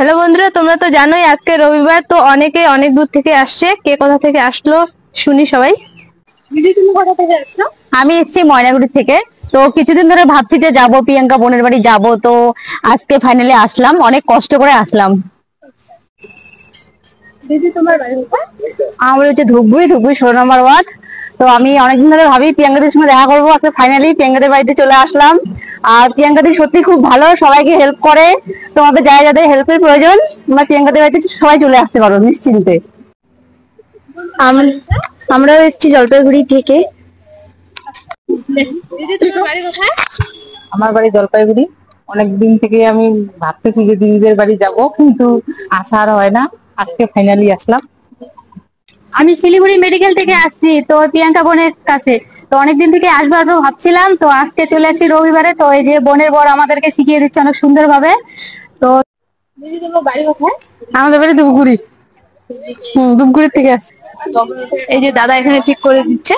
Hello বন্ধুরা, তোমরা তো জানোই আজকে রবিবার। তো অনেকে অনেক দূর থেকে আসছে। কে কোথা থেকে আসলো শুনি সবাই। দিদি, তুমি কোথা থেকে আসছো? আমি এসেছি ময়নাগুড়ি থেকে। তো কিছুদিন ধরে ভাবছি যে যাবো, প্রিয়াঙ্কা বোনের বাড়ি যাব। তো আজকে ফাইনালি আসলাম, অনেক কষ্ট করে আসলাম। দিদি, তোমার বাড়ি কোথায়? আমার হচ্ছে ধূপগুড়ি, ধূপগুড়ি 16 নম্বর ওয়ার্ড। তো আমি অনেকদিন ধরে ভাবি প্রিয়াঙ্কাদের সঙ্গে দেখা করবো, আজকে ফাইনালি প্রিয়াঙ্কাদের বাড়িতে চলে আসলাম। আর প্রিয়াঙ্কাদি সত্যি খুব ভালো, সবাইকে হেল্প করে। তোমাদের যারা যাদের হেল্পের প্রয়োজন, তোমরা প্রিয়াঙ্কাদের বাড়িতে সবাই চলে আসতে পারো নিশ্চিন্তে। আমরাও এসেছি জলপাইগুড়ি থেকে। দিদি, তোমার বাড়ি কোথায়? আমার বাড়ি জলপাইগুড়ি। অনেকদিন থেকে আমি ভাবতেছি যে দিদিদের বাড়ি যাব, কিন্তু আসা আর হয় না। আজকে ফাইনালি আসলাম। আমি শিলিগুড়ি মেডিকেল থেকে আসছি, তো প্রিয়াঙ্কা বোনের কাছে। তো অনেকদিন থেকে আসবো আসবো ভাবছিলাম, তো আজকে চলে আসছি রবিবারে। তো এই যে বোনের বর আমাদেরকে শিখিয়ে দিচ্ছে অনেক সুন্দর ভাবে। তো দিদি, তোমার বাড়ি কোথায়? আমাদের বাড়ি ধূপগুড়ি। ধূপগুড়ি থেকে আসছি। এই যে দাদা এখানে ঠিক করে দিচ্ছে।